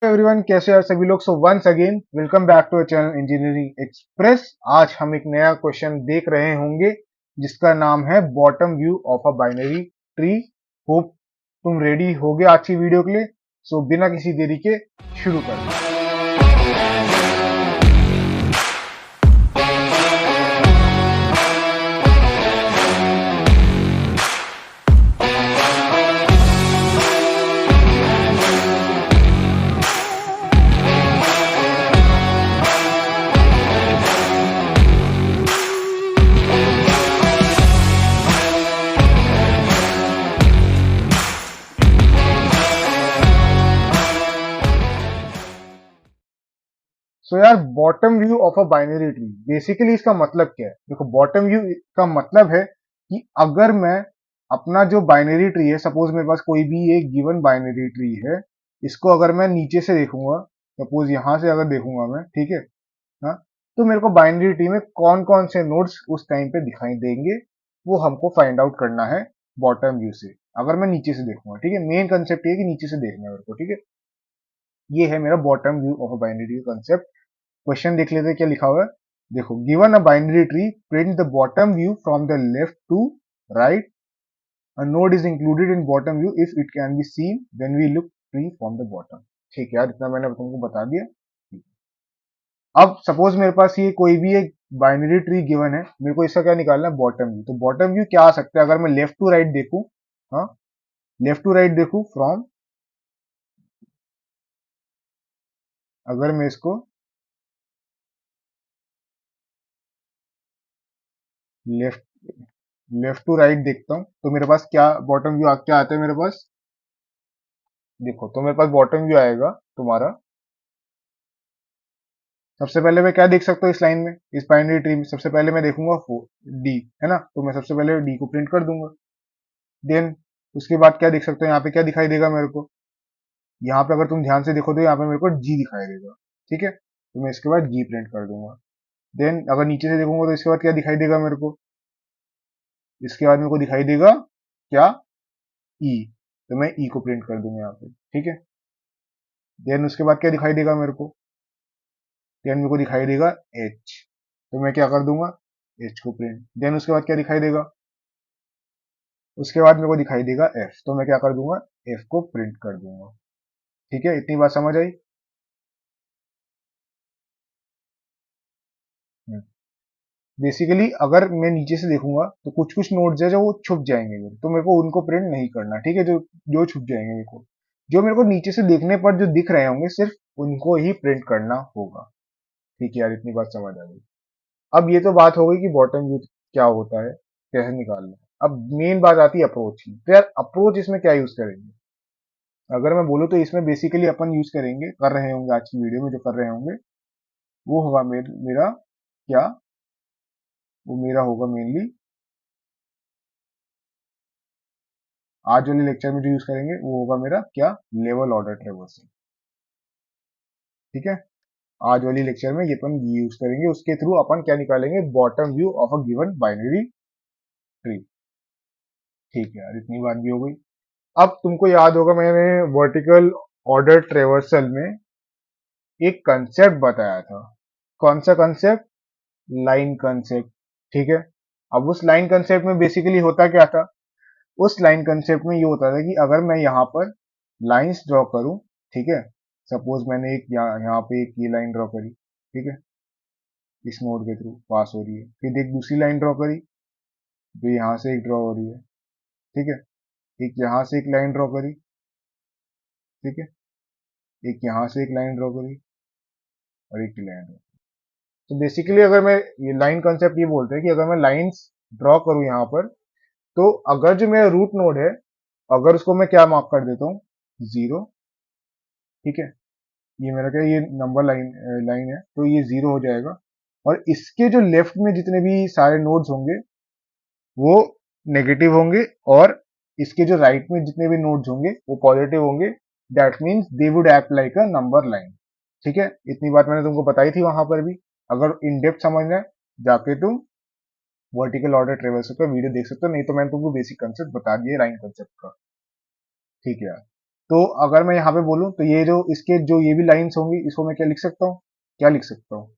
Everyone, कैसे हैं सभी लोग। So once again welcome back to channel engineering express. आज हम एक नया क्वेश्चन देख रहे होंगे जिसका नाम है bottom view of a binary tree. Hope तुम रेडी होगे आज की वीडियो के लिए। सो बिना किसी देरी के शुरू करते हैं। सो यार, bottom view of a binary tree basically इसका मतलब क्या है? देखो, बॉटम व्यू का मतलब है कि अगर मैं अपना जो बाइनरी ट्री है, सपोज मेरे पास कोई भी एक गिवन बाइनरी ट्री है, इसको अगर मैं नीचे से देखूंगा, सपोज यहां से अगर देखूंगा मैं, ठीक है हाँ, तो मेरे को बाइनरी ट्री में कौन कौन से नोड्स उस टाइम पे दिखाई देंगे, वो हमको फाइंड आउट करना है बॉटम व्यू से। अगर मैं नीचे से देखूंगा, ठीक है, मेन कंसेप्ट ये है कि नीचे से देखना है मेरे को, ठीक है। ये है मेरा bottom view of a binary concept. Question देख लेते हैं क्या लिखा हुआ है। देखो, given a binary tree, print the bottom view from the left to right. A node is included in bottom view if it can be seen when we look tree from the bottom. ठीक है यार, इतना मैंने तुमको बता दिया। अब suppose मेरे पास ये कोई भी एक बाइनरी ट्री गिवन है, मेरे को इसका क्या निकालना है, बॉटम व्यू। तो बॉटम व्यू क्या आ सकता है अगर मैं लेफ्ट टू राइट देखूं? हाँ, लेफ्ट टू राइट देखूं फ्रॉम, अगर मैं इसको लेफ्ट लेफ्ट टू राइट देखता हूं तो मेरे पास क्या बॉटम व्यू क्या आता है मेरे पास। देखो, तो मेरे पास बॉटम व्यू आएगा तुम्हारा। सबसे पहले मैं क्या देख सकता हूँ इस लाइन में, इस बाइनरी ट्री में? सबसे पहले मैं देखूंगा डी, है ना, तो मैं सबसे पहले डी को प्रिंट कर दूंगा। देन उसके बाद क्या देख सकते हो, यहाँ पे क्या दिखाई देगा मेरे को? यहाँ पे अगर तुम ध्यान से देखो तो यहाँ पे मेरे को जी दिखाई देगा, ठीक है, तो मैं इसके बाद जी प्रिंट कर दूंगा। देन अगर नीचे से देखूंगा तो इसके बाद क्या दिखाई देगा मेरे को? इसके बाद मेरे को दिखाई देगा क्या? ई, तो मैं ई को प्रिंट कर दूंगा यहाँ पे, ठीक है। देन उसके बाद क्या दिखाई देगा मेरे को? देन मेरे को दिखाई देगा एच, तो मैं क्या कर दूंगा, एच को प्रिंट। देन उसके बाद क्या दिखाई देगा? उसके बाद मेरे को दिखाई देगा एफ, तो मैं क्या कर दूंगा, एफ को प्रिंट कर दूंगा। ठीक है, इतनी बात समझ आई? बेसिकली अगर मैं नीचे से देखूंगा तो कुछ कुछ नोड्स है जो वो छुप जाएंगे मेरे, तो मेरे को उनको प्रिंट नहीं करना, ठीक है। जो जो छुप जाएंगे मेरे को, जो मेरे को नीचे से देखने पर जो दिख रहे होंगे, सिर्फ उनको ही प्रिंट करना होगा। ठीक है यार, इतनी बात समझ आ गई। अब ये तो बात हो गई कि बॉटम व्यू क्या होता है, कैसे निकालना है। अब मेन बात आती है अप्रोच की। तो यार, अप्रोच इसमें क्या यूज करेंगे? अगर मैं बोलूँ तो इसमें बेसिकली अपन यूज करेंगे, कर रहे होंगे आज की वीडियो में जो कर रहे होंगे, वो होगा मेरा क्या, वो मेरा होगा मेनली आज वाले लेक्चर में जो यूज करेंगे वो होगा मेरा क्या, लेवल ऑर्डर ट्रेवर्सल। ठीक है, आज वाली लेक्चर में ये अपन यूज करेंगे, उसके थ्रू अपन क्या निकालेंगे, bottom view of a given binary tree. ठीक है यार, इतनी बात भी हो गई। अब तुमको याद होगा मैंने वर्टिकल ऑर्डर ट्रेवर्सल में एक कंसेप्ट बताया था। कौन सा कंसेप्ट? Line concept. ठीक है, अब उस लाइन कंसेप्ट में बेसिकली होता क्या था? उस लाइन कंसेप्ट में ये होता था कि अगर मैं यहाँ पर लाइंस ड्रॉ करूं, ठीक है, सपोज मैंने एक यहाँ पे एक ये लाइन ड्रॉ करी, ठीक है, इस नोड के थ्रू पास हो रही है। फिर एक दूसरी लाइन ड्रॉ करी जो यहाँ से एक ड्रॉ हो रही है, ठीक है। एक यहाँ से एक लाइन ड्रॉ करी, ठीक है, एक यहाँ से एक लाइन ड्रॉ करी और एक लाइन ड्रॉ। तो बेसिकली अगर मैं, ये लाइन कंसेप्ट ये बोलते हैं कि अगर मैं लाइंस ड्रॉ करूं यहाँ पर, तो अगर जो मेरा रूट नोड है, अगर उसको मैं क्या मार्क कर देता हूँ, जीरो, ठीक है, ये मेरा क्या, ये नंबर लाइन है, तो ये जीरो हो जाएगा। और इसके जो लेफ्ट में जितने भी सारे नोड्स होंगे वो नेगेटिव होंगे, और इसके जो राइट में जितने भी नोड्स होंगे वो पॉजिटिव होंगे। That means they would act like a number line. ठीक है, इतनी बात मैंने तुमको बताई थी वहां पर भी। अगर इन डेप्थ समझना है, जाके तुम वर्टिकल ऑर्डर ट्रेवर्सल का वीडियो देख सकते हो, नहीं तो मैंने तुमको बेसिक कंसेप्ट बता दिया लाइन कंसेप्ट का। ठीक है यार, तो अगर मैं यहाँ पे बोलूँ तो ये जो इसके जो ये भी लाइन्स होंगी इसको मैं क्या लिख सकता हूँ, क्या लिख सकता हूँ,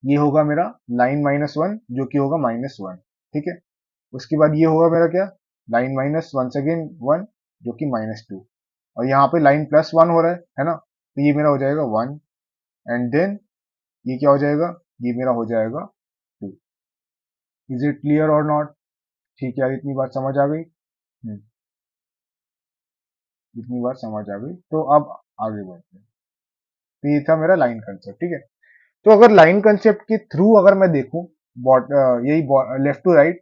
ये होगा मेरा लाइन -1 जो कि होगा -1, ठीक है। उसके बाद ये होगा मेरा क्या, लाइन माइनस वंस अगेन 1 जो कि -2, और यहाँ पे लाइन +1 हो रहा है ना, तो ये मेरा हो जाएगा 1, एंड देन ये क्या हो जाएगा, ये मेरा हो जाएगा 2। इज इट क्लियर और नॉट? ठीक है यार, इतनी बात समझ आ गई। इतनी बात समझ आ गई, तो अब आगे बढ़ते हैं। तो ये था मेरा लाइन कंसेप्ट, ठीक है। तो अगर लाइन कंसेप्ट के थ्रू अगर मैं देखूं, यही लेफ्ट टू राइट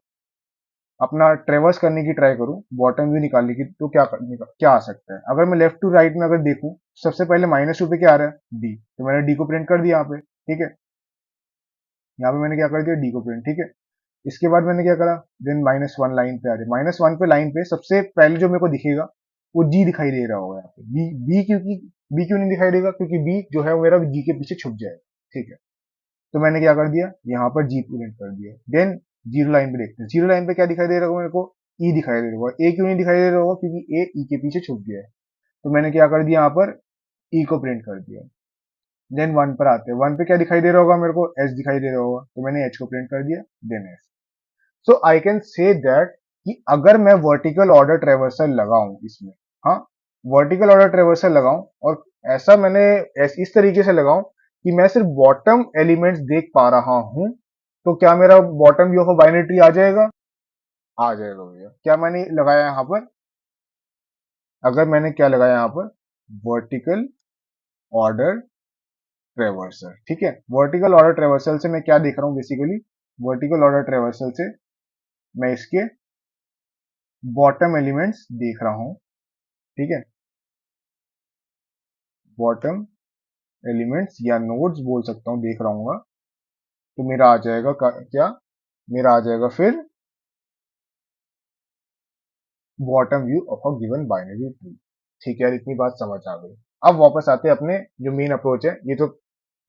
अपना ट्रेवर्स करने की ट्राई करूं, बॉटम व्यू निकालने की, तो क्या आ सकता है। अगर मैं लेफ्ट टू राइट में अगर देखूं, सबसे पहले -2 पे क्या आ रहा है, डी, तो मैंने डी को प्रिंट कर दिया यहाँ पे, ठीक है। यहाँ पे मैंने क्या कर दिया, डी को प्रिंट, ठीक है। इसके बाद मैंने क्या करा, देन -1 लाइन पे आ रही है, -1 पे लाइन पे सबसे पहले जो मेरे को दिखेगा वो जी दिखाई दे रहा होगा यहाँ पे, बी बी क्योंकि बी क्यों नहीं दिखाई देगा, क्योंकि बी जो है वो मेरा जी के पीछे छुप जाएगा, ठीक है। तो मैंने क्या कर दिया, यहाँ पर जी प्रिंट कर दिया। देन जीरो लाइन पे देखते हैं, जीरो लाइन पे क्या दिखाई दे रहा होगा मेरे को, ई दिखाई दे रहा होगा। ए क्यों नहीं दिखाई दे रहा होगा, क्योंकि ए ई के पीछे छुप गया है। तो मैंने क्या कर दिया, यहाँ पर ई को प्रिंट कर दिया। देन वन पर आते हैं, वन पे क्या दिखाई दे रहा होगा मेरे को, एच दिखाई दे रहा होगा, तो मैंने एच को प्रिंट कर दिया, then S. So I can say that कि अगर मैं वर्टिकल ऑर्डर ट्रेवर्सल लगाऊं इसमें, हाँ, वर्टिकल ऑर्डर ट्रेवर्सल लगाऊं, और ऐसा मैंने इस तरीके से लगाऊं कि मैं सिर्फ बॉटम एलिमेंट्स देख पा रहा हूं, तो क्या मेरा bottom view of binary tree आ जाएगा, आ जाएगा भैया। क्या मैंने लगाया यहाँ पर, अगर मैंने क्या लगाया यहाँ पर, वर्टिकल ऑर्डर ट्रेवर्सल, ठीक है। वर्टिकल ऑर्डर ट्रेवर्सल से मैं क्या देख रहा हूँ बेसिकली, वर्टिकल ऑर्डर ट्रेवर्सल से मैं इसके बॉटम एलिमेंट्स देख रहा हूँ, ठीक है। बॉटम एलिमेंट्स या नोड्स बोल सकता हूँ, देख रहा हूँ, तो मेरा आ जाएगा क्या, मेरा आ जाएगा फिर bottom view of a given binary tree. ठीक है यार, इतनी बात समझ आ गई। अब वापस आते हैं अपने जो मेन अप्रोच है, ये तो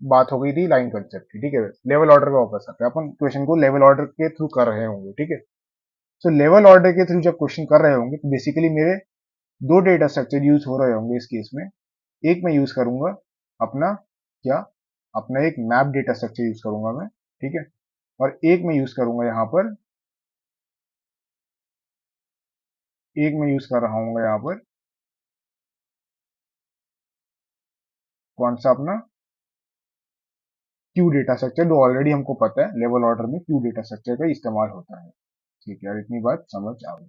बात हो गई थी लाइन कंसेप्ट की, ठीक है। लेवल ऑर्डर पे वापस आते हैं, अपन क्वेश्चन को लेवल ऑर्डर के थ्रू कर रहे होंगे, ठीक है। सो लेवल ऑर्डर के थ्रू जब क्वेश्चन कर रहे होंगे तो बेसिकली मेरे दो डेटा स्ट्रक्चर यूज हो रहे होंगे इस केस में। एक मैं यूज करूंगा अपना क्या, अपना एक मैप डेटा स्ट्रक्चर यूज करूंगा मैं, ठीक है। और एक मैं यूज करूंगा यहाँ पर, एक मैं यूज कर रहा हूँ यहाँ पर कौन सा, अपना क्यू डेटा स्ट्रक्चर, जो ऑलरेडी हमको पता है लेवल ऑर्डर में क्यू डेटा स्ट्रक्चर का इस्तेमाल होता है। ठीक है यार, इतनी बात समझ आ गई।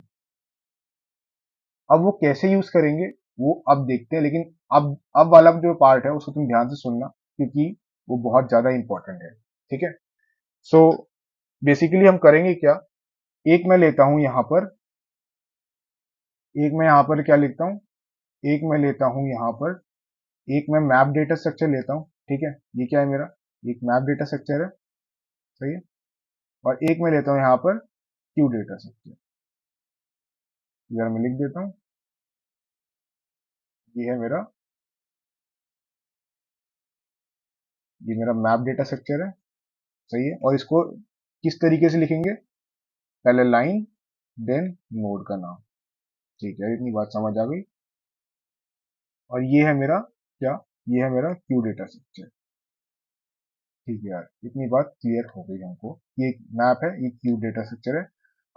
अब वो कैसे यूज करेंगे वो अब देखते हैं, लेकिन अब वाला जो पार्ट है उसको तुम ध्यान से सुनना, क्योंकि वो बहुत ज्यादा इंपॉर्टेंट है, ठीक है। सो बेसिकली हम करेंगे क्या, एक मैं लेता हूं यहाँ पर, एक मैं यहाँ पर क्या लिखता हूँ, एक मैं लेता हूँ यहाँ पर, एक मैं मैप डेटा स्ट्रक्चर लेता हूँ, ठीक है। ये क्या है मेरा, एक मैप डेटा स्ट्रक्चर है, सही है। और एक मैं लेता हूँ यहाँ पर क्यू डेटा स्ट्रक्चर, इधर मैं लिख देता हूँ, ये है मेरा, ये मेरा मैप डेटा स्ट्रक्चर है, सही है। और इसको किस तरीके से लिखेंगे, पहले लाइन देन नोड का नाम, ठीक है। इतनी बात समझ आ गई। और ये है मेरा क्या, ये है मेरा क्यू डेटा स्ट्रक्चर, ठीक है यार, इतनी बात क्लियर हो गई हमको। ये एक मैप है, ये क्यू डेटा स्ट्रक्चर है।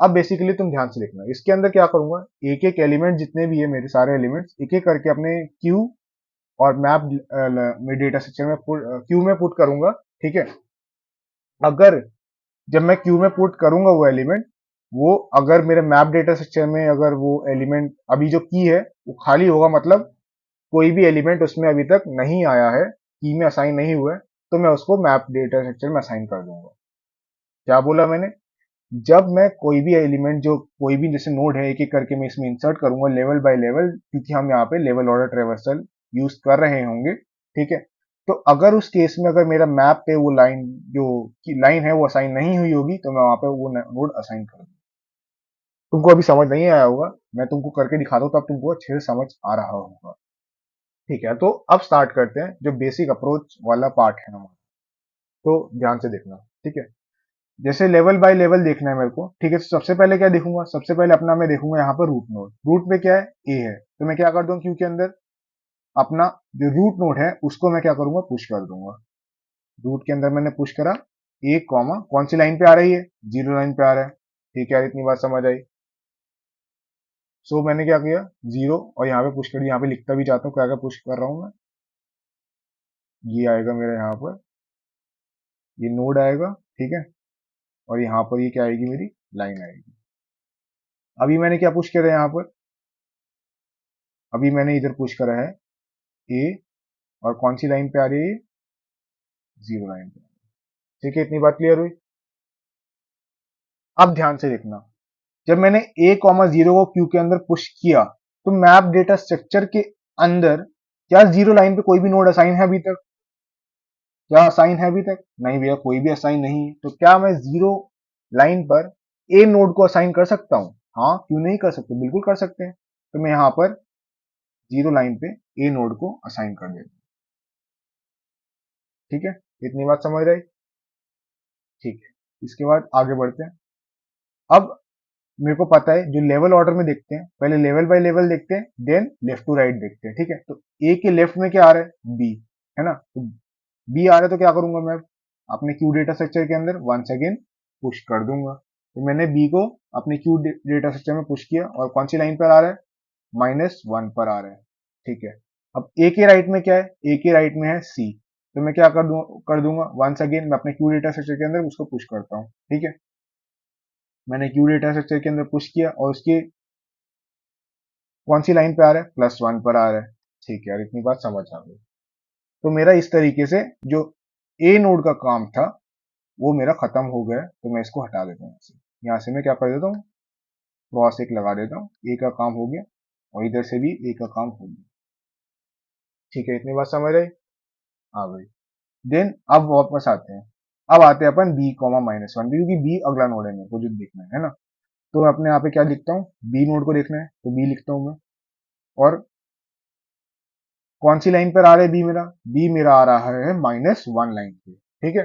अब बेसिकली तुम ध्यान से देखना, इसके अंदर क्या करूंगा, एक एक एलिमेंट जितने भी है मेरे सारे एलिमेंट्स, एक एक करके अपने क्यू और मैप में डेटा स्ट्रक्चर में क्यू में पुट करूंगा, ठीक है। अगर जब मैं क्यू में पुट करूंगा वो एलिमेंट, वो अगर मेरे मैप डेटा स्ट्रक्चर में अगर वो एलिमेंट अभी जो की है वो खाली होगा, मतलब कोई भी एलिमेंट उसमें अभी तक नहीं आया है, की में असाइन नहीं हुआ है, तो मैं उसको मैप डेटा स्ट्रक्चर में असाइन कर दूंगा। क्या बोला मैंने, जब मैं कोई भी एलिमेंट जो कोई भी जैसे नोड है, एक एक करके मैं इसमें इंसर्ट करूंगा लेवल बाय लेवल, क्योंकि हम यहाँ पे लेवल ऑर्डर ट्रेवर्सल यूज कर रहे होंगे, ठीक है। तो अगर उस केस में अगर मेरा मैप पे वो लाइन जो लाइन है वो असाइन नहीं हुई होगी, तो मैं वहां पे वो नोड असाइन कर दूंगा। तुमको अभी समझ नहीं आया होगा, मैं तुमको करके दिखाता हूँ तब तुमको अच्छे से समझ आ रहा होगा। ठीक है, तो अब स्टार्ट करते हैं जो बेसिक अप्रोच वाला पार्ट है हमारा, तो ध्यान से देखना, ठीक है। जैसे लेवल बाय लेवल देखना है मेरे को, ठीक है। तो सबसे पहले क्या देखूंगा, सबसे पहले अपना मैं देखूंगा यहाँ पर रूट नोड। रूट में क्या है, ए है, तो मैं क्या कर दूंगा क्यू के अंदर, अपना जो रूट नोड है उसको मैं क्या करूंगा, पुश कर दूंगा। रूट के अंदर मैंने पुश करा, ए कॉमा कौन सी लाइन पे आ रही है, जीरो लाइन पे आ रहा है। ठीक है, इतनी बात समझ आई। सो मैंने क्या किया, जीरो, और यहाँ पे पुश कर दिया। यहाँ पे लिखता भी चाहता हूँ क्या क्या पुश कर रहा हूँ मैं। ये आएगा मेरा यहाँ पर, ये नोड आएगा, ठीक है। और यहाँ पर ये क्या आएगी, मेरी लाइन आएगी। अभी मैंने क्या पुश करा यहाँ पर, अभी मैंने इधर पुश करा है ए, और कौन सी लाइन पे आ रही है, जीरो लाइन पे। ठीक है, इतनी बात क्लियर हुई। अब ध्यान से देखना, जब मैंने ए कॉमा जीरो को क्यू के अंदर पुश किया, तो मैप डेटा स्ट्रक्चर के अंदर क्या जीरो लाइन पे कोई भी नोड असाइन है अभी तक, क्या असाइन है अभी तक, नहीं भैया कोई भी असाइन नहीं है। तो क्या मैं जीरो लाइन पर ए नोड को असाइन कर सकता हूं, हाँ क्यों नहीं कर सकते, बिल्कुल कर सकते हैं। तो मैं यहां पर जीरो लाइन पे ए नोड को असाइन कर देता हूं। ठीक है, इतनी बात समझ रही। ठीक है, इसके बाद आगे बढ़ते हैं। अब मेरे को पता है जो लेवल ऑर्डर में देखते हैं, पहले लेवल बाय लेवल देखते हैं, देन लेफ्ट टू राइट देखते हैं। ठीक है, तो ए के लेफ्ट में क्या आ रहा है, बी, है ना। तो बी आ रहा है तो क्या करूंगा मैं, अपने क्यू डेटा स्ट्रक्चर के अंदर वंस अगेन पुश कर दूंगा। तो मैंने बी को अपने क्यू डेटा स्ट्रक्चर में पुश किया, और कौन सी लाइन पर आ रहा है, -1 पर आ रहा है। ठीक है, अब ए के राइट में क्या है, ए के राइट में है सी, तो मैं क्या कर दूंगा, वंस अगेन मैं अपने क्यू डेटा स्ट्रक्चर के अंदर उसको पुश करता हूँ। ठीक है, मैंने क्यू डेटा स्ट्रक्चर के अंदर पुश किया, और उसकी कौन सी लाइन पे आ रहा है, +1 पर आ रहा है। ठीक है यार, इतनी बात समझ आ गई। तो मेरा इस तरीके से जो ए नोड का काम था वो मेरा खत्म हो गया। तो मैं इसको हटा देता हूँ, यहाँ से मैं क्या कर देता हूँ, क्रॉस एक लगा देता हूँ, ए का काम हो गया, और इधर से भी ए का काम हो गया। ठीक है, इतनी बात समझ आई, आ गई। देन अब वापस आते हैं, अब आते हैं अपन बी कॉमा -1 पे, क्योंकि बी अगला नोड है मेरे को जो देखना है ना। तो मैं अपने यहाँ पे क्या लिखता हूँ, बी नोड को देखना है तो बी लिखता हूँ मैं। और कौन सी लाइन पर आ रहा है बी मेरा, बी मेरा आ रहा है -1 लाइन पे। ठीक है,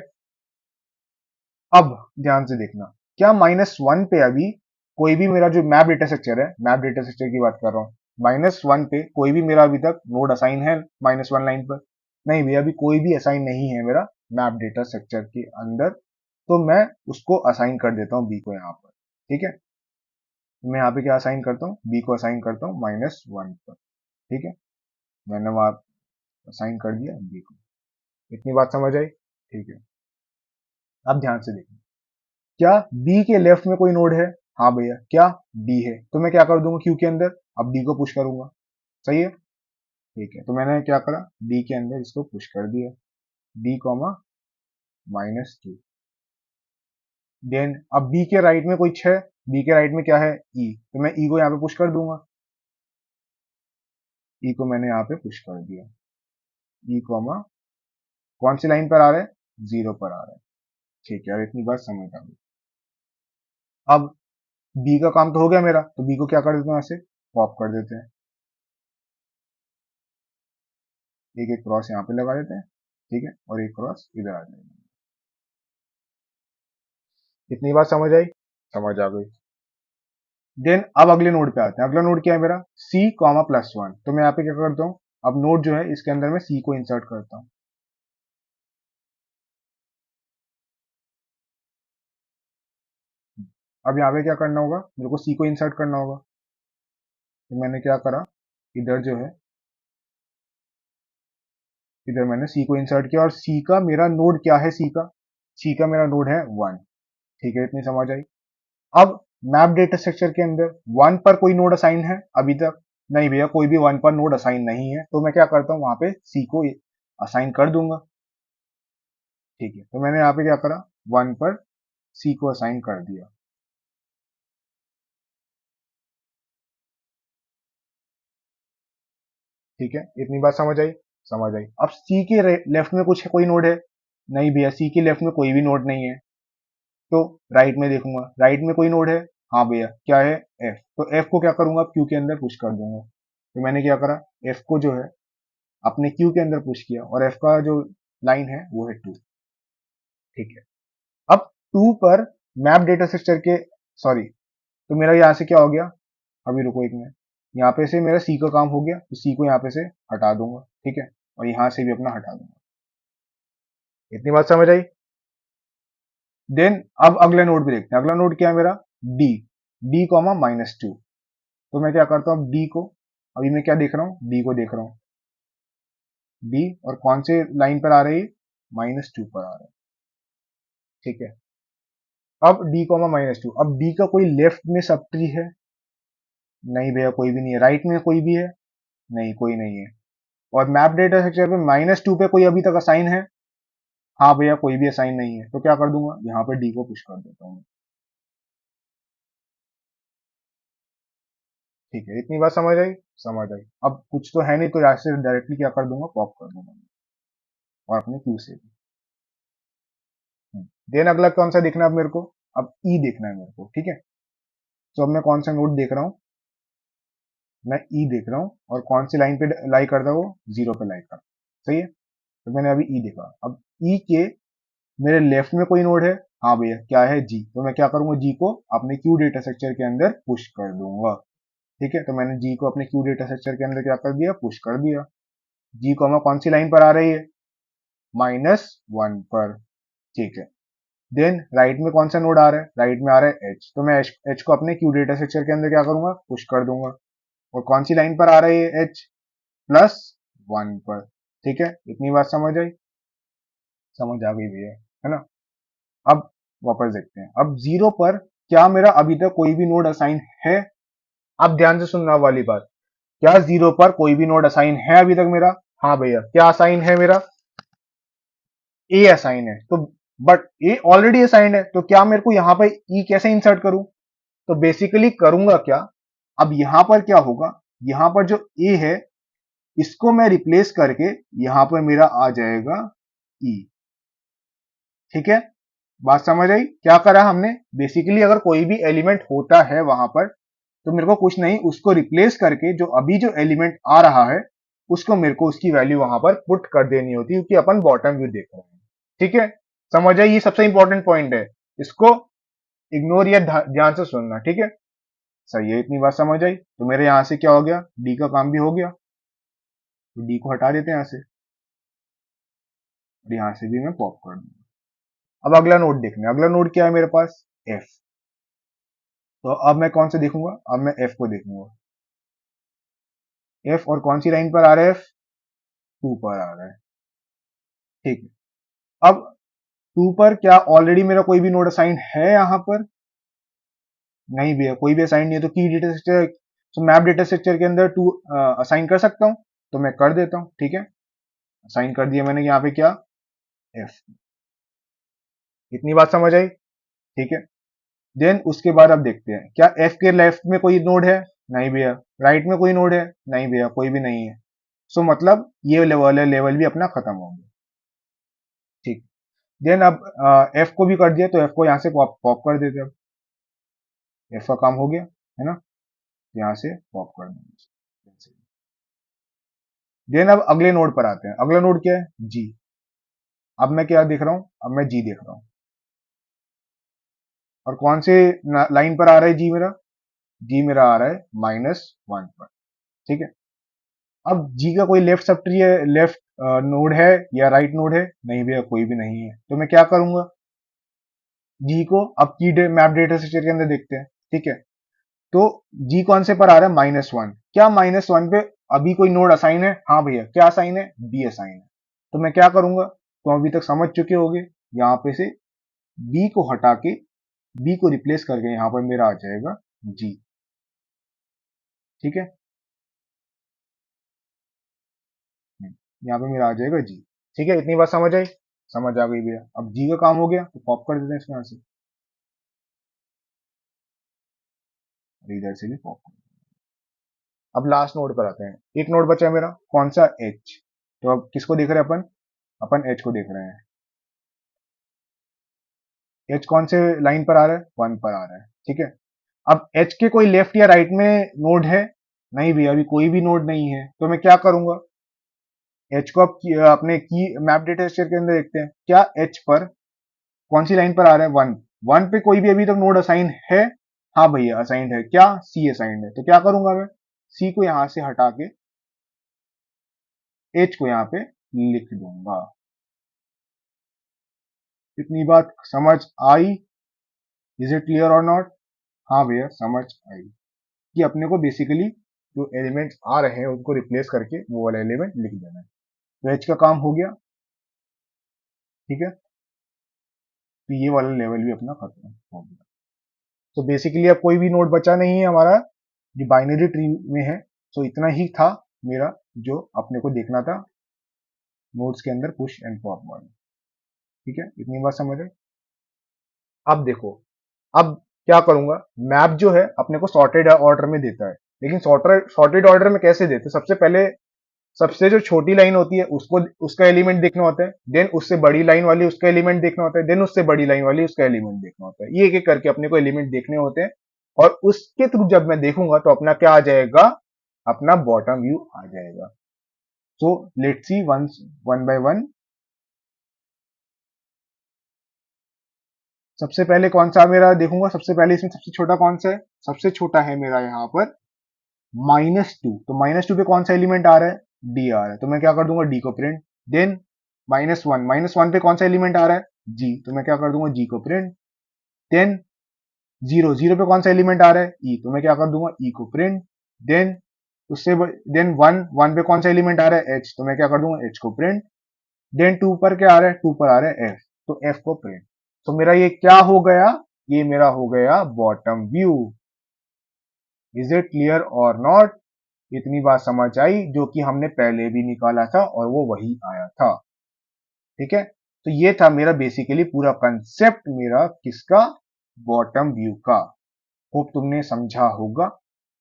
अब ध्यान से देखना, क्या -1 पे अभी कोई भी मेरा जो मैप डेटा स्ट्रक्चर है, मैप डेटा स्ट्रक्चर की बात कर रहा हूँ, -1 पे कोई भी मेरा अभी तक नोड असाइन है -1 लाइन पर, नहीं भैया अभी कोई भी असाइन नहीं है मेरा मैप डेटा स्ट्रक्चर के अंदर। तो मैं उसको असाइन कर देता हूँ बी को यहाँ पर। ठीक है, तो मैं यहाँ पे क्या असाइन करता हूँ, बी को असाइन करता हूँ -1 पर। ठीक है, मैंने वहां असाइन कर दिया बी को। इतनी बात समझ आई। ठीक है, अब ध्यान से देखिए, क्या बी के लेफ्ट में कोई नोड है, हाँ भैया क्या डी है, तो मैं क्या कर दूंगा क्यू के अंदर, अब डी को पुश करूंगा। सही है, ठीक है, तो मैंने क्या करा, डी के अंदर इसको पुश कर दिया, डी कॉमा -2। देन अब बी के राइट में कुछ है, बी के राइट में क्या है, ई, तो मैं ई को यहाँ पे पुश कर दूंगा, ई को मैंने यहाँ पे पुश कर दिया, ई कॉमा कौन सी लाइन पर आ रहा है, जीरो पर आ रहा है। ठीक है यार, इतनी बात समझ आ गई। अब बी का काम तो हो गया मेरा, तो बी को क्या कर देते हैं, यहाँ से पॉप कर देते हैं, एक एक क्रॉस यहाँ पे लगा देते हैं। ठीक है, और एक क्रॉस इधर आ जाएगा। इतनी बात समझ आई, समझ आ गई। देन अब अगले नोड पे आते हैं, अगला नोड क्या है मेरा, सी कॉमा +1। तो मैं यहाँ पे क्या करता हूँ, अब नोड जो है इसके अंदर मैं सी को इंसर्ट करता हूँ। अब यहाँ पे क्या करना होगा, मेरे को सी को इंसर्ट करना होगा। तो मैंने क्या करा, इधर जो है, इधर मैंने सी को इंसर्ट किया, और सी का मेरा नोड क्या है, सी का मेरा नोड है 1। ठीक है, इतनी समझ आई। अब मैप डेटा स्ट्रक्चर के अंदर 1 पर कोई नोड असाइन है अभी तक, नहीं भैया कोई भी 1 पर नोड असाइन नहीं है, तो मैं क्या करता हूँ, वहां पे सी को असाइन कर दूंगा। ठीक है, तो मैंने यहाँ पे क्या करा, 1 पर सी को असाइन कर दिया। ठीक है, इतनी बात समझ आई, समझ आई। अब सी के लेफ्ट में कुछ कोई नोड है, नहीं भैया सी के लेफ्ट में कोई भी नोड नहीं है। तो राइट में देखूंगा, राइट में कोई नोड है, हाँ भैया क्या है, एफ, तो एफ को क्या करूंगा, क्यू के अंदर पुश कर दूंगा। तो मैंने क्या करा, एफ को जो है अपने क्यू के अंदर पुश किया, और एफ का जो लाइन है वो है 2। ठीक है, अब 2 पर मैप डेटा स्ट्रक्चर के सॉरी, तो मेरा यहाँ से क्या हो गया, अभी रुको एक मिनट, यहाँ पे से मेरा सी का काम हो गया, तो सी को यहाँ पे से हटा दूंगा, ठीक है, और यहाँ से भी अपना हटा दूंगा। इतनी बात समझ आई। देन अब अगला नोड भी देखते हैं। अगला नोड क्या है मेरा, डी, डी कॉमा -2। तो मैं क्या करता हूँ, डी को, अभी मैं क्या देख रहा हूँ, डी को देख रहा हूँ, डी, और कौन से लाइन पर आ रही है, -2 पर आ रहा है, ठीक है। अब डी कॉमा -2, अब डी का कोई लेफ्ट में सब ट्री है, नहीं भैया कोई भी नहीं है। राइट में कोई भी है, नहीं कोई नहीं है। और मैप डेटा स्ट्रक्चर पे -2 पे कोई अभी तक असाइन है, हाँ भैया कोई भी असाइन नहीं है। तो क्या कर दूंगा, यहाँ पे डी को पुश कर देता हूँ, ठीक है। इतनी बात समझ आई, समझ आई। अब कुछ तो है नहीं, तो यहाँ से डायरेक्टली क्या कर दूंगा, पॉप कर दूंगा, और अपने क्यू से भी। देन अगला कौन सा देखना है अब मेरे को, अब ई देखना है मेरे को, ठीक है। तो अब मैं कौन सा नोड देख रहा हूँ, मैं ई देख रहा हूँ, और कौन सी लाइन पे लाई करता है वो, 0 पे लाई करता, सही है। तो मैंने अभी ई देखा। अब ई के मेरे लेफ्ट में कोई नोड है, हाँ भैया क्या है, जी। तो मैं क्या करूंगा, जी को अपने क्यू डेटा स्ट्रक्चर के अंदर पुश कर दूंगा, ठीक है। तो मैंने जी को अपने क्यू डेटा स्ट्रक्चर के अंदर क्या कर दिया, पुश कर दिया। जी को मैं कौन सी लाइन पर आ रही है, -1 पर, ठीक है। देन राइट में कौन सा नोड आ रहा है, राइट में आ रहा है एच। तो मैं एच को अपने क्यू डेटा स्ट्रक्चर के अंदर क्या करूंगा, पुश कर दूंगा। और कौन सी लाइन पर आ रही है, एच +1 पर, ठीक है। इतनी बात समझ आई, समझ आ गई भैया, है ना। अब वापस देखते हैं। अब 0 पर क्या मेरा अभी तक कोई भी नोड असाइन है, अब ध्यान से सुनना वाली बात, क्या 0 पर कोई भी नोड असाइन है अभी तक मेरा, हाँ भैया क्या असाइन है मेरा, ए असाइन है। तो बट ए ऑलरेडी असाइन है, तो क्या मेरे को यहां पर ई कैसे इंसर्ट करूं, तो बेसिकली करूंगा क्या, अब यहां पर क्या होगा, यहां पर जो ए है इसको मैं रिप्लेस करके यहां पर मेरा आ जाएगा ई, ठीक है। बात समझ आई, क्या करा हमने, बेसिकली अगर कोई भी एलिमेंट होता है वहां पर, तो मेरे को कुछ नहीं, उसको रिप्लेस करके जो अभी जो एलिमेंट आ रहा है उसको मेरे को उसकी वैल्यू वहां पर पुट कर देनी होती है, क्योंकि अपन बॉटम व्यू देख रहे हैं, ठीक है। समझ आई, ये सबसे इंपॉर्टेंट पॉइंट है, इसको इग्नोर या ध्यान से सुनना, ठीक है। सही है, इतनी बात समझ आई। तो मेरे यहां से क्या हो गया, डी का काम भी हो गया, तो डी को हटा देते हैं यहां से, और यहां से भी मैं पॉप कर दूंगा। अब अगला नोड देखना है। अगला नोड क्या है मेरे पास, एफ। तो अब मैं कौन से देखूंगा, अब मैं एफ को देखूंगा, एफ, और कौन सी लाइन पर आ रहा है, एफ 2 पर आ रहा है, ठीक है। अब 2 पर क्या ऑलरेडी मेरा कोई भी नोड असाइन है यहां पर, नहीं भैया कोई भी असाइन नहीं है। तो की डेटा स्ट्रक्चर, तो मैप डेटा स्ट्रक्चर के अंदर 2 असाइन कर सकता हूं, तो मैं कर देता हूं, ठीक है। असाइन कर दिया मैंने यहाँ पे क्या, एफ। इतनी बात समझ आई, ठीक है। देन उसके बाद अब देखते हैं, क्या एफ के लेफ्ट में कोई नोड है, नहीं भैया। राइट में कोई नोड है, नहीं भैया कोई भी नहीं है। सो मतलब ये लेवल है, लेवल भी अपना खत्म हो गया, ठीक। देन अब एफ को भी कर दिया, तो एफ को यहाँ से पॉप पॉप कर देते हैं। एफ का काम हो गया, है ना, यहाँ से पॉप कर देंगे। देन अब अगले नोड पर आते हैं। अगला नोड क्या है, जी। अब मैं क्या देख रहा हूं, अब मैं जी देख रहा हूं, और कौन से लाइन पर आ रहा है जी मेरा, जी मेरा आ रहा है -1 पर, ठीक है। अब जी का कोई लेफ्ट सब ट्री है, लेफ्ट नोड है या राइट नोड है, नहीं भैया कोई भी नहीं है। तो मैं क्या करूंगा, जी को अब की मैप डेटा स्ट्रक्चर के अंदर देखते हैं, ठीक है। तो जी कौन से पर आ रहा है, -1। क्या -1 पे अभी कोई नोड असाइन है, हाँ भैया क्या असाइन है, बी असाइन है। तो मैं क्या करूंगा, तो अभी तक समझ चुके होंगे, यहाँ पे से बी को हटा के बी को रिप्लेस करके यहाँ पर मेरा आ जाएगा जी, ठीक है। यहाँ पे मेरा आ जाएगा जी, ठीक है। इतनी बात समझ आई, समझ आ गई भैया। अब जी का काम हो गया, तो पॉप कर देते हैं इसमें, यहाँ से, और इधर से भी पॉप कर। अब लास्ट नोड पर आते हैं। एक नोड बचा है मेरा, कौन सा, एच। तो अब किसको देख रहे हैं अपन, अपन एच को देख रहे हैं। एच कौन से लाइन पर आ रहा है, 1 पर आ रहा है, ठीक है। अब एच के कोई लेफ्ट या राइट में नोड है, नहीं भैया अभी कोई भी नोड नहीं है। तो मैं क्या करूंगा, एच को अब अपने की मैप डेटा स्ट्रक्चर के अंदर देखते हैं, क्या एच पर कौन सी लाइन पर आ रहा है, 1। 1 पे कोई भी अभी तक नोड असाइन है? हाँ भैया असाइंड है। क्या? सी असाइंड है। तो क्या करूंगा मैं? सी को यहां से हटा के एच को यहां पे लिख दूंगा। इतनी बात समझ आई? इज इट क्लियर और नॉट? हाँ भैया समझ आई कि अपने को बेसिकली जो एलिमेंट्स आ रहे हैं उनको रिप्लेस करके वो वाला एलिमेंट लिख देना है। तो एच का काम हो गया। ठीक है, तो ये वाला लेवल भी अपना खत्म हो गया। तो बेसिकली अब कोई भी नोड बचा नहीं है हमारा जो बाइनरी ट्री में है। तो इतना ही था मेरा जो अपने को देखना था नोड्स के अंदर पुश एंड पॉप वाला। ठीक है, इतनी बात समझ है। अब देखो, अब क्या करूंगा, मैप जो है अपने को सॉर्टेड ऑर्डर में देता है। लेकिन सॉर्टेड ऑर्डर में कैसे देते? सबसे पहले सबसे जो छोटी लाइन होती है उसको उसका एलिमेंट देखना होता है, देन उससे बड़ी लाइन वाली उसका एलिमेंट देखना होता है, देन उससे बड़ी लाइन वाली उसका एलिमेंट देखना होता है। ये एक एक करके अपने को एलिमेंट देखने होते हैं। और उसके थ्रू जब मैं देखूंगा तो अपना क्या आ जाएगा? अपना बॉटम व्यू आ जाएगा। So let's see one by one. सबसे पहले कौन सा मेरा देखूंगा? सबसे पहले इसमें सबसे छोटा कौन सा है? सबसे छोटा है मेरा यहाँ पर -2। तो -2 पे कौन सा एलिमेंट आ रहा है? डी आ रहा है। तो मैं क्या कर दूंगा? डी को प्रिंट। देन -1 पे कौन सा एलिमेंट आ रहा है? जी। तो मैं क्या कर दूंगा? जी को प्रिंट। देन 0 पे कौन सा एलिमेंट आ रहा है? ई। तो मैं क्या कर दूंगा? ई को प्रिंट। देन देन 1 पे कौन सा एलिमेंट आ रहा है? एच। तो मैं क्या कर दूंगा? एच को प्रिंट। देन 2 पर क्या आ रहा है? 2 पर आ रहा है एफ। तो एफ को प्रिंट। तो मेरा ये क्या हो गया? ये मेरा हो गया bottom view. Is it clear और नॉट? इतनी बात समझ आई जो कि हमने पहले भी निकाला था और वो वही आया था। ठीक है, तो ये था मेरा बेसिकली पूरा कंसेप्ट मेरा किसका? बॉटम व्यू का। होप तुमने समझा होगा।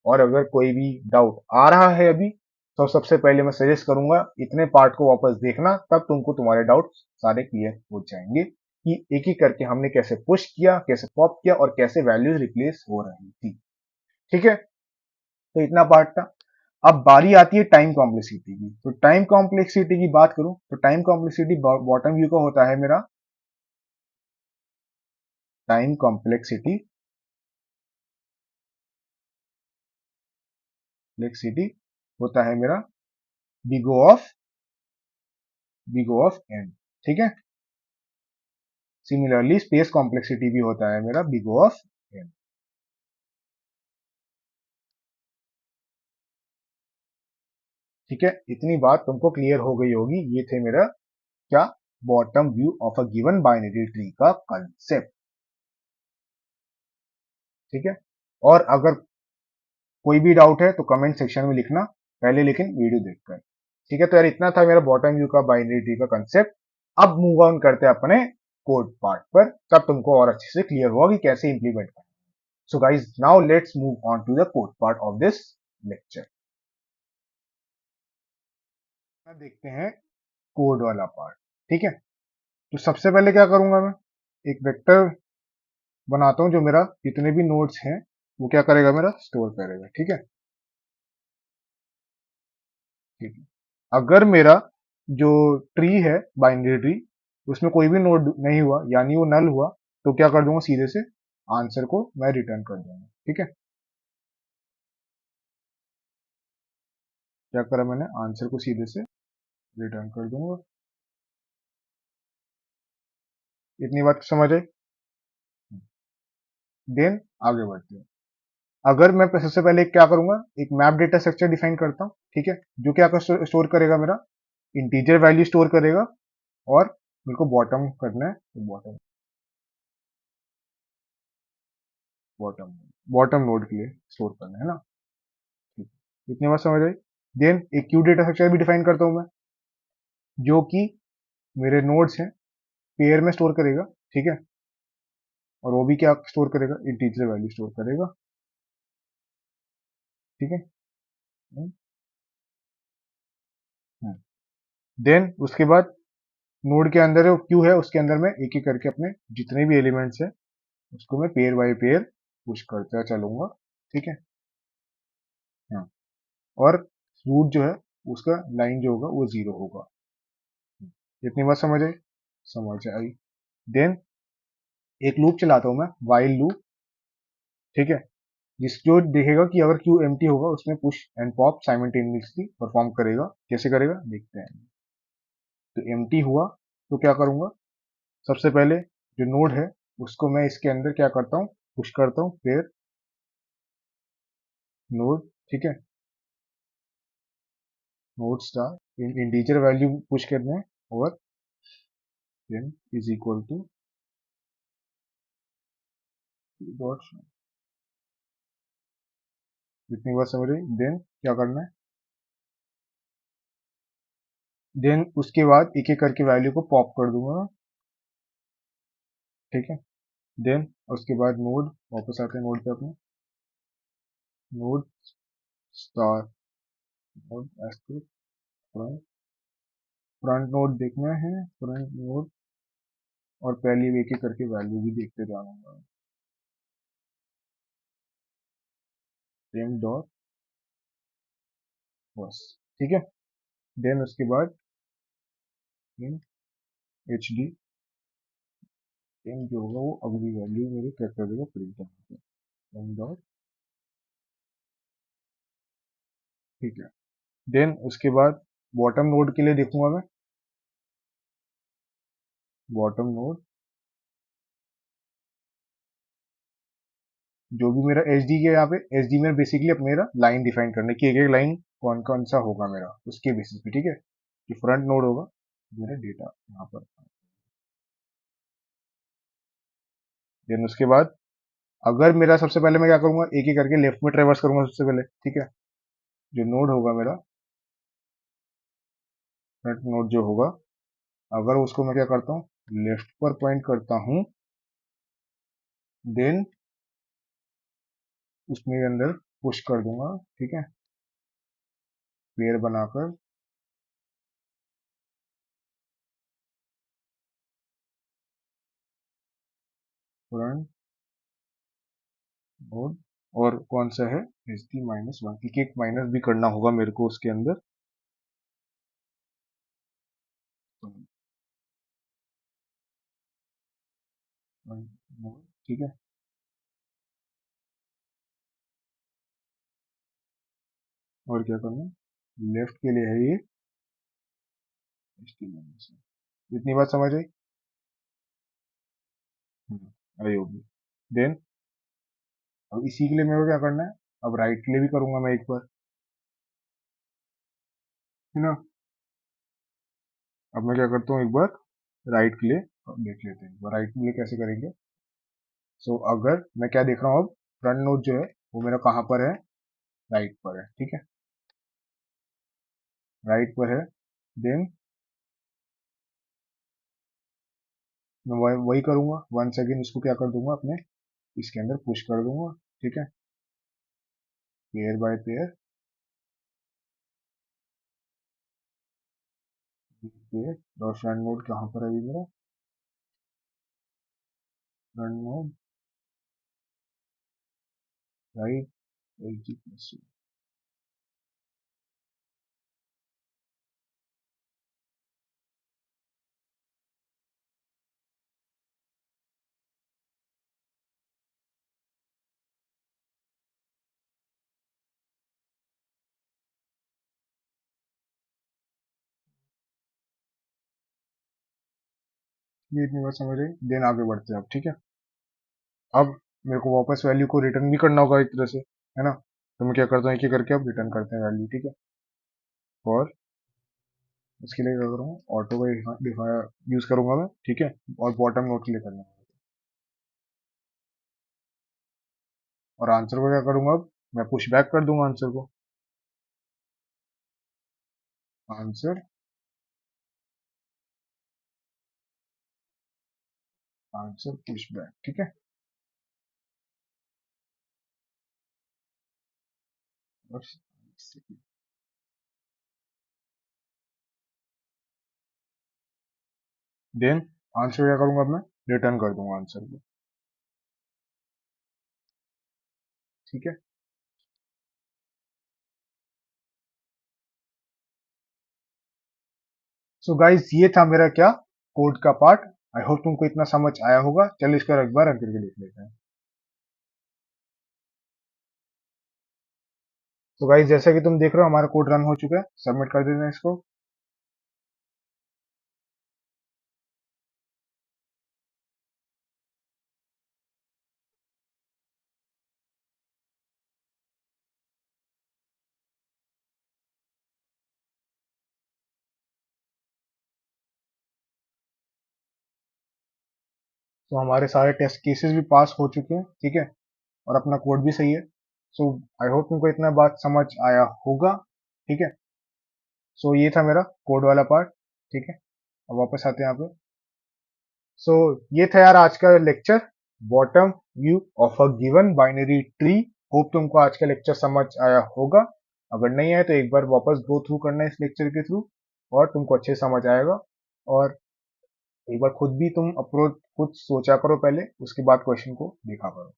और अगर कोई भी डाउट आ रहा है अभी, तो सबसे पहले मैं सजेस्ट करूंगा इतने पार्ट को वापस देखना, तब तुमको तुम्हारे डाउट सारे क्लियर हो जाएंगे कि एक एक करके हमने कैसे पुश किया, कैसे पॉप किया और कैसे वैल्यूज रिप्लेस हो रही थी। ठीक है, तो इतना पार्ट था। अब बारी आती है टाइम कॉम्प्लेक्सिटी की। तो टाइम कॉम्प्लेक्सिटी की बात करूं तो टाइम कॉम्प्लेक्सिटी बॉटम व्यू का होता है मेरा टाइम कॉम्प्लेक्सिटी होता है मेरा बिग O ऑफ एन। ठीक है, सिमिलरली स्पेस कॉम्प्लेक्सिटी भी होता है मेरा बिग O ऑफ एन। ठीक है, इतनी बात तुमको क्लियर हो गई होगी। ये थे मेरा क्या? Bottom view of a given binary tree का कंसेप्ट। ठीक है, और अगर कोई भी डाउट है तो कमेंट सेक्शन में लिखना पहले, लेकिन वीडियो देखकर। ठीक है, तो यार इतना था मेरा बॉटम व्यू का बाइनरी ट्री का कंसेप्ट। अब मूव ऑन करते हैं अपने कोड पार्ट पर, तब तुमको और अच्छे से क्लियर होगा कि कैसे इंप्लीमेंट करना। So guys now let's move on to the code part of this lecture. देखते हैं कोड वाला पार्ट। ठीक है, तो सबसे पहले क्या करूंगा मैं? एक वेक्टर बनाता हूं जो मेरा जितने भी नोड्स हैं वो क्या करेगा? मेरा स्टोर करेगा। ठीक है, ठीक है। अगर मेरा जो ट्री है बाइनरी ट्री उसमें कोई भी नोड नहीं हुआ यानी वो नल हुआ, तो क्या कर दूंगा? सीधे से आंसर को मैं रिटर्न कर दूंगा। ठीक है, क्या करा मैंने? आंसर को सीधे से रिटर्न कर दूंगा। इतनी बात समझ आई? देन आगे बढ़ते हैं। अगर मैं सबसे पहले क्या करूंगा? एक मैप डेटा स्ट्रक्चर डिफाइन करता हूं। ठीक है, जो क्या स्टोर करेगा? मेरा इंटीजर वैल्यू स्टोर करेगा। और मेरे को बॉटम करना है, तो बॉटम बॉटम नोड के लिए स्टोर करना है ना। ठीक है, इतनी बात समझ आई? देन एक क्यू डेटा स्ट्रक्चर भी डिफाइन करता हूं मैं, जो कि मेरे नोड्स हैं पेयर में स्टोर करेगा। ठीक है, और वो भी क्या स्टोर करेगा? इंटीजर वैल्यू स्टोर करेगा। ठीक है, देन उसके बाद नोड के अंदर जो क्यू है उसके अंदर मैं एक एक करके अपने जितने भी एलिमेंट्स है उसको मैं पेयर बाय पेयर पुश करता चलूंगा। ठीक है, हाँ, और रूट जो है उसका लाइन जो होगा वो 0 होगा। इतनी बात समझ आई? समझ आई। देन एक लूप चलाता हूं मैं, वाइल लूप, ठीक है, जो देखेगा कि अगर क्यू एम्प्टी होगा उसमें push and pop simultaneously perform करेगा। कैसे करेगा देखते हैं। तो एम्प्टी हुआ तो क्या करूंगा, सबसे पहले जो नोड है उसको मैं इसके अंदर क्या करता हूँ, पुश करता हूँ, फिर नोड, ठीक है, node star integer value push करना है, और then is equal to dot, जितनी बार समझ रही, देन क्या करना है, देन उसके बाद एक एक करके वैल्यू को पॉप कर दूंगा, ठीक है, देन उसके बाद नोड, वापस आते हैं नोड पे अपने, node star, node asterisk front, front node देखना है, फ्रंट नोड, और पहली एक एक करके वैल्यू भी देखते जाऊंगा, सेम डॉट बस, ठीक है, देन उसके बाद इन एच डी एम जो होगा वो अगली वैल्यू मेरे क्या कर देगा, प्रिंट एम डॉट, ठीक है, देन उसके बाद बॉटम नोड के लिए देखूंगा मैं, बॉटम नोड जो भी मेरा एच डी के, यहाँ पे एच डी में बेसिकली अब मेरा लाइन डिफाइन करने की, एक एक लाइन कौन कौन सा होगा मेरा उसके बेसिस पे, ठीक है, जो फ्रंट नोड होगा मेरा डेटा यहाँ पर, देन उसके बाद अगर मेरा सबसे पहले मैं क्या करूंगा, एक एक करके लेफ्ट में ट्रेवर्स करूंगा सबसे पहले, ठीक है, जो नोड होगा मेरा फ्रंट नोड जो होगा, अगर उसको मैं क्या करता हूँ लेफ्ट पर पॉइंट करता हूँ, देन उसमें अंदर पुश कर दूंगा, ठीक है, पेयर बनाकर, फ्रंट नोड, और कौन सा है एच डी माइनस वन, एक एक माइनस भी करना होगा मेरे को उसके अंदर, नोड, ठीक है, और क्या करना है, लेफ्ट के लिए है ये एच डी माइनस वन, इतनी बात समझ आई, आई होगी, देन अब इसी के लिए मेरे को क्या करना है, अब राइट के लिए भी करूंगा मैं एक बार, है ना, अब मैं क्या करता हूँ एक बार राइट के लिए देख लेते हैं, राइट के लिए कैसे करेंगे। अगर मैं क्या देख रहा हूँ, अब फ्रंट नोड जो है वो मेरा कहाँ पर है, राइट पर है, ठीक है, राइट पर है, देन मैं वही करूंगा, वन सेकेंड इसको क्या कर दूंगा अपने इसके अंदर पुश कर दूंगा, ठीक है, पेयर बाय पेयर, पेयर, और फ्रंट नोड कहाँ पर है अभी मेरा, front node right H D plus, ये इतनी बात समझ आई, देन आगे बढ़ते हैं अब, ठीक है, अब मेरे को वापस वैल्यू को रिटर्न भी करना होगा एक तरह से, है ना, तो मैं क्या करता हूँ एक एक करके अब रिटर्न करते हैं वैल्यू, ठीक है, और उसके लिए क्या करूँगा, ऑटो का यूज करूंगा मैं, ठीक है, और बॉटम नोट के लिए करना है, और आंसर को क्या करूंगा, अब मैं पुश बैक कर दूंगा आंसर को, आंसर, आंसर पुश बैक, ठीक है, देन आंसर क्या करूंगा, अब मैं रिटर्न कर दूंगा आंसर को, ठीक है। सो गाइस ये था मेरा क्या, कोड का पार्ट, आई होप तुमको इतना समझ आया होगा। चलो इसको एक बार रन करके देख लेते हैं। तो गाइस जैसा कि तुम देख रहे हो हमारा कोड रन हो चुका है। सबमिट कर देते हैं इसको। तो हमारे सारे टेस्ट केसेस भी पास हो चुके हैं, ठीक है, और अपना कोड भी सही है। सो आई होप तुमको इतना बात समझ आया होगा, ठीक है। सो ये था मेरा कोड वाला पार्ट, ठीक है। अब वापस आते हैं यहाँ पे। सो ये था यार आज का lecture, bottom view of a given binary tree. Hope तुमको आज का लेक्चर समझ आया होगा। अगर नहीं आया तो एक बार वापस गो थ्रू करना इस लेक्चर के थ्रू, और तुमको अच्छे से समझ आएगा। और एक बार खुद भी तुम अप्रोच खुद सोचा करो पहले, उसके बाद क्वेश्चन को देखा करो,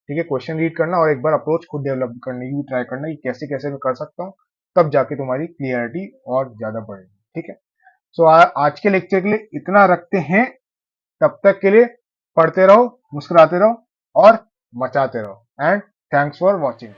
ठीक है। क्वेश्चन रीड करना और एक बार अप्रोच खुद डेवलप करने की भी ट्राई करना कि कैसे कैसे मैं कर सकता हूँ, तब जाके तुम्हारी क्लियरिटी और ज्यादा बढ़ेगी, ठीक है। सो आज के लेक्चर के लिए इतना रखते हैं। तब तक के लिए पढ़ते रहो, मुस्कुराते रहो और मचाते रहो। And thanks for watching.